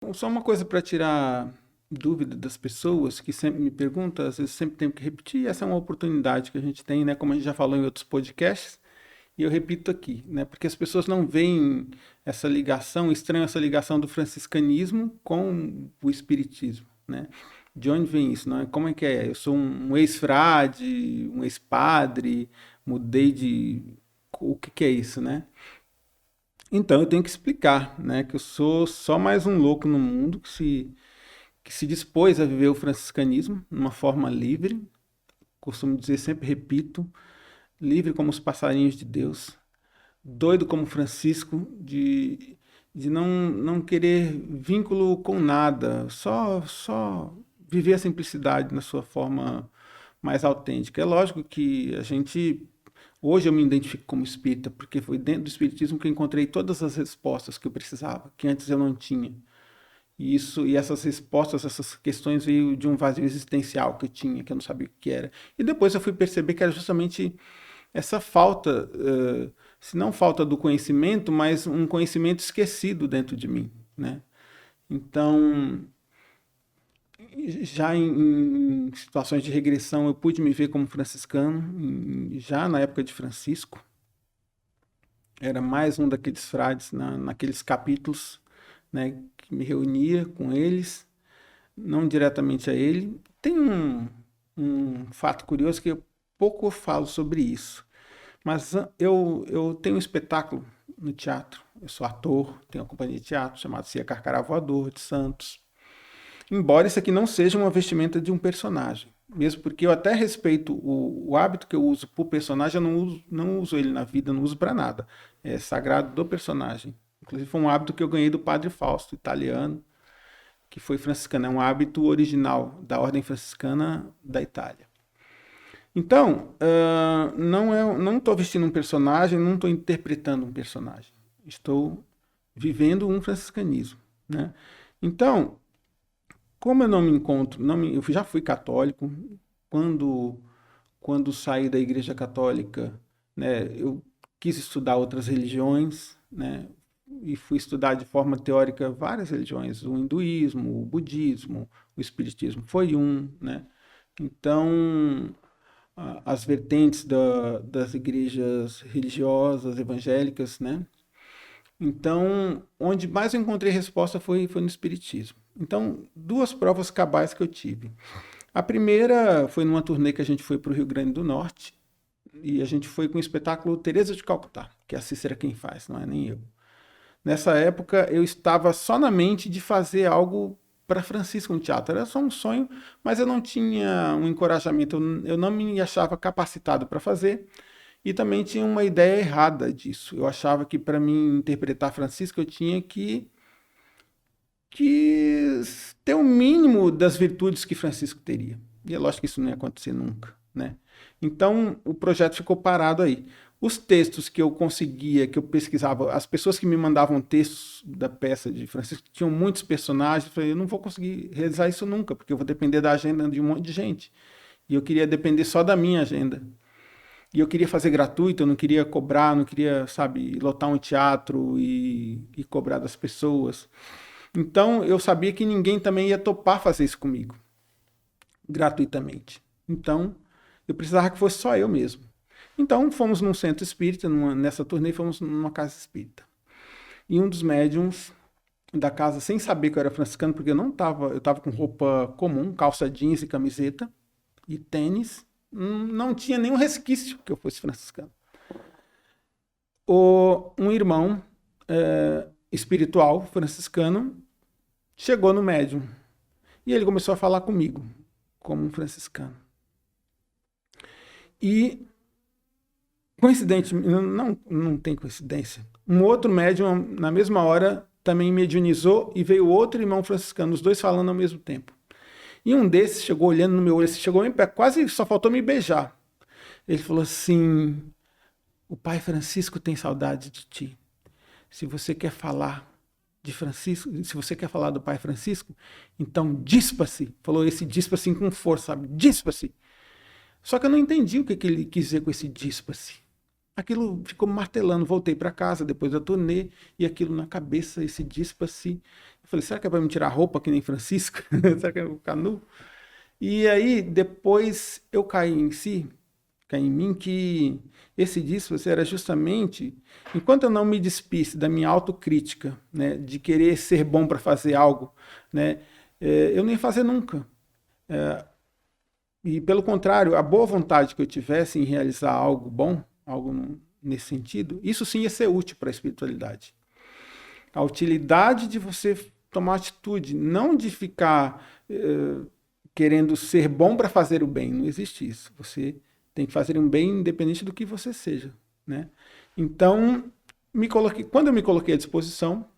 Bom, só uma coisa para tirar dúvida das pessoas que sempre me perguntam, às vezes sempre tenho que repetir, e essa é uma oportunidade que a gente tem, né? Como a gente já falou em outros podcasts, e eu repito aqui, né? Porque as pessoas não veem essa ligação, estranham essa ligação do franciscanismo com o espiritismo, né? De onde vem isso, não é? Como é que é? Eu sou um ex-frade, um ex-padre, mudei de... O que que é isso, né? Então eu tenho que explicar, né? Que eu sou só mais um louco no mundo que se dispôs a viver o franciscanismo de uma forma livre, costumo dizer, sempre repito, livre como os passarinhos de Deus, doido como Francisco, de não querer vínculo com nada, só viver a simplicidade na sua forma mais autêntica. É lógico que a gente. Hoje eu me identifico como espírita, porque foi dentro do espiritismo que eu encontrei todas as respostas que eu precisava, que antes eu não tinha. E essas respostas, essas questões veio de um vazio existencial que eu tinha, que eu não sabia o que era. E depois eu fui perceber que era justamente essa falta, se não falta do conhecimento, mas um conhecimento esquecido dentro de mim, né? Então, já em situações de regressão, eu pude me ver como franciscano, já na época de Francisco, era mais um daqueles frades naqueles capítulos, né, que me reunia com eles, não diretamente a ele. Tem um fato curioso que eu pouco falo sobre isso, mas eu tenho um espetáculo no teatro. Eu sou ator, tenho uma companhia de teatro chamada Cia Carcará Voador, de Santos. Embora isso aqui não seja uma vestimenta de um personagem. Mesmo porque eu até respeito o hábito que eu uso para o personagem, eu não uso ele na vida, não uso para nada. É sagrado do personagem. Inclusive foi um hábito que eu ganhei do Padre Fausto, italiano, que foi franciscano. É um hábito original da Ordem Franciscana da Itália. Então, não estou vestindo um personagem, não estou interpretando um personagem. Estou vivendo um franciscanismo, né? Então, como eu não me encontro, eu já fui católico, quando, quando saí da Igreja Católica, né, eu quis estudar outras religiões, né, e fui estudar de forma teórica várias religiões, o hinduísmo, o budismo, o espiritismo foi um, né? Então, as vertentes das igrejas religiosas, evangélicas, né? Então, onde mais eu encontrei resposta foi no Espiritismo. Então, duas provas cabais que eu tive. A primeira foi numa turnê que a gente foi para o Rio Grande do Norte, e a gente foi com o espetáculo Teresa de Calcutá, que é a Cícera quem faz, não é nem eu. Nessa época, eu estava só na mente de fazer algo para Francisco no teatro. Era só um sonho, mas eu não tinha um encorajamento, eu não me achava capacitado para fazer. E também tinha uma ideia errada disso. Eu achava que para mim interpretar Francisco eu tinha que ter o mínimo das virtudes que Francisco teria. E é lógico que isso não ia acontecer nunca, né? Então o projeto ficou parado aí. Os textos que eu conseguia, que eu pesquisava, as pessoas que me mandavam textos da peça de Francisco tinham muitos personagens. Eu falei, eu não vou conseguir realizar isso nunca, porque eu vou depender da agenda de um monte de gente. E eu queria depender só da minha agenda. E eu queria fazer gratuito, eu não queria cobrar, não queria, sabe, lotar um teatro e cobrar das pessoas. Então eu sabia que ninguém também ia topar fazer isso comigo, gratuitamente. Então eu precisava que fosse só eu mesmo. Então fomos num centro espírita, nessa turnê fomos numa casa espírita. E um dos médiums da casa, sem saber que eu era franciscano, porque eu estava com roupa comum, calça jeans e camiseta, e tênis, não tinha nenhum resquício que eu fosse franciscano. Um irmão espiritual franciscano chegou no médium e ele começou a falar comigo como um franciscano. E coincidentemente, não tem coincidência, um outro médium na mesma hora também mediunizou e veio outro irmão franciscano, os dois falando ao mesmo tempo. E um desses chegou olhando no meu olho, chegou bem perto, quase só faltou me beijar. Ele falou assim: o pai Francisco tem saudade de ti. Se você quer falar de Francisco, se você quer falar do pai Francisco, então dispa-se. Falou esse dispa-se com força, sabe? Dispa-se. Só que eu não entendi o que ele quis dizer com esse dispa-se. aquilo ficou martelando. Voltei para casa depois da turnê e aquilo na cabeça, esse dispa-se. Eu falei, será que é para me tirar a roupa que nem Francisco? Será que eu vou ficar nu? E aí depois eu caí em mim que esse dispa-se era justamente, enquanto eu não me despisse da minha autocrítica, né, de querer ser bom para fazer algo, né, eu não ia fazer nunca. E pelo contrário, a boa vontade que eu tivesse em realizar algo bom, algo nesse sentido, isso sim ia ser útil para a espiritualidade. A utilidade de você tomar atitude, não de ficar querendo ser bom para fazer o bem, não existe isso. Você tem que fazer um bem independente do que você seja, né? Então, quando eu me coloquei à disposição,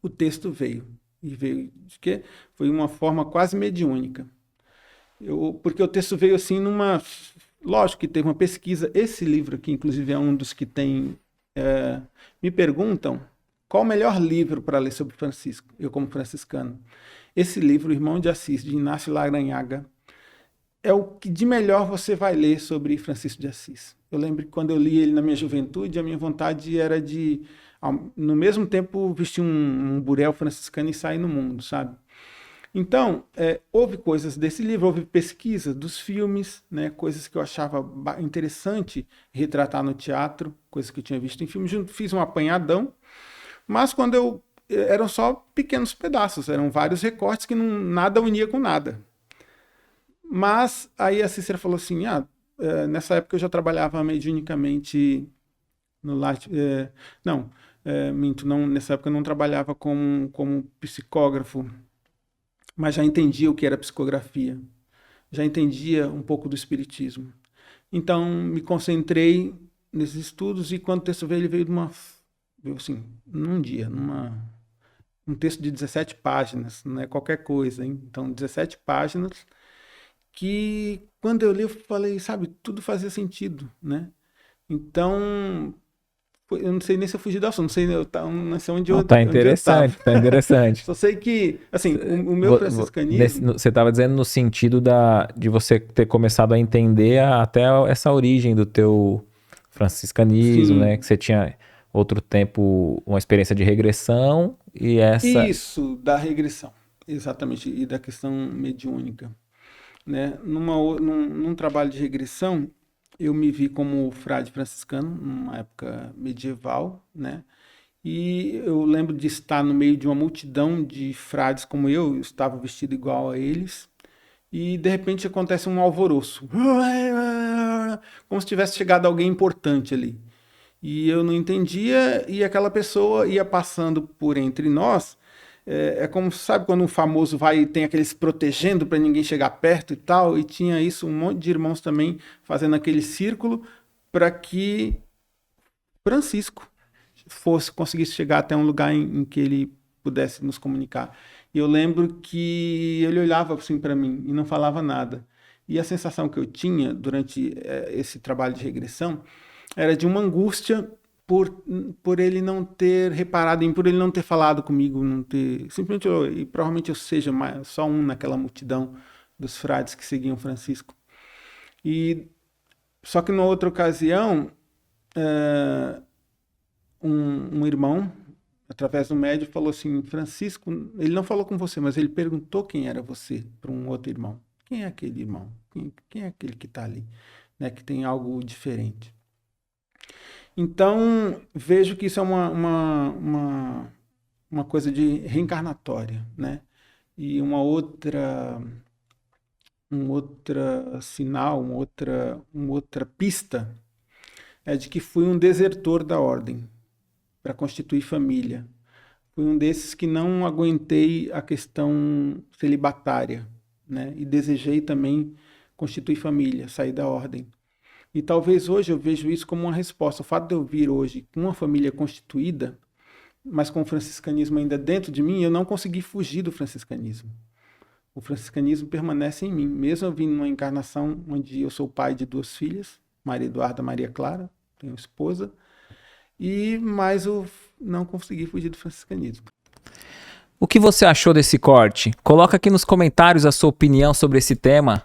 o texto veio. E veio de quê? Foi uma forma quase mediúnica. Porque o texto veio assim numa... Lógico que teve uma pesquisa. Esse livro aqui, inclusive, é um dos que tem... me perguntam qual o melhor livro para ler sobre Francisco, eu como franciscano. Esse livro, O Irmão de Assis, de Inácio Larrañaga, é o que de melhor você vai ler sobre Francisco de Assis. Eu lembro que quando eu li ele na minha juventude, a minha vontade era de, no mesmo tempo, vestir um burel franciscano e sair no mundo, sabe? Então, houve coisas desse livro, houve pesquisa dos filmes, né, coisas que eu achava interessante retratar no teatro, coisas que eu tinha visto em filmes, fiz um apanhadão, mas quando eram só pequenos pedaços, eram vários recortes que nada unia com nada. Mas aí a Cícera falou assim, nessa época eu já trabalhava mediunicamente no nessa época eu não trabalhava como psicógrafo, mas já entendia o que era psicografia, já entendia um pouco do espiritismo. Então me concentrei nesses estudos e quando o texto veio, ele veio assim, num dia, um texto de 17 páginas, não é qualquer coisa, hein? Então 17 páginas que quando eu li eu falei, sabe, tudo fazia sentido, né? Então, eu não sei nem se eu fugi do assunto, não sei onde eu... Tá interessante, tá interessante. Só sei que, assim, o meu franciscanismo... Você estava dizendo no sentido de você ter começado a entender até essa origem do teu franciscanismo, né? Que você tinha outro tempo uma experiência de regressão e essa... Isso, da regressão, exatamente, e da questão mediúnica. Né? Num trabalho de regressão, eu me vi como frade franciscano, numa época medieval, né? E eu lembro de estar no meio de uma multidão de frades como eu estava vestido igual a eles, e de repente acontece um alvoroço, como se tivesse chegado alguém importante ali. E eu não entendia, e aquela pessoa ia passando por entre nós. É como, sabe, quando um famoso vai e tem aqueles protegendo para ninguém chegar perto e tal, e tinha isso, um monte de irmãos também fazendo aquele círculo para que Francisco conseguisse chegar até um lugar em que ele pudesse nos comunicar. E eu lembro que ele olhava assim para mim e não falava nada. E a sensação que eu tinha durante esse trabalho de regressão era de uma angústia por ele não ter reparado em mim, por ele não ter falado comigo, não ter... Simplesmente, e provavelmente eu seja só um naquela multidão dos frades que seguiam Francisco. Só que numa outra ocasião, um irmão, através do médium, falou assim, Francisco, ele não falou com você, mas ele perguntou quem era você para um outro irmão. Quem é aquele irmão? Quem é aquele que está ali? Né, que tem algo diferente. Então, vejo que isso é uma coisa de reencarnatória, né? E um outro sinal, uma outra pista é de que fui um desertor da ordem para constituir família. Fui um desses que não aguentei a questão celibatária, né? E desejei também constituir família, sair da ordem. E talvez hoje eu vejo isso como uma resposta. O fato de eu vir hoje com uma família constituída, mas com o franciscanismo ainda dentro de mim, eu não consegui fugir do franciscanismo. O franciscanismo permanece em mim. Mesmo eu vindo numa encarnação onde eu sou pai de 2 filhas, Maria Eduarda e Maria Clara, tenho esposa, mas eu não consegui fugir do franciscanismo. O que você achou desse corte? Coloca aqui nos comentários a sua opinião sobre esse tema.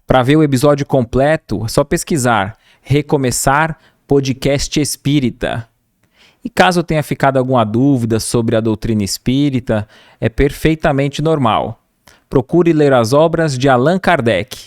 Para ver o episódio completo, é só pesquisar Recomeçar podcast espírita. E caso tenha ficado alguma dúvida sobre a doutrina espírita, é perfeitamente normal. Procure ler as obras de Allan Kardec.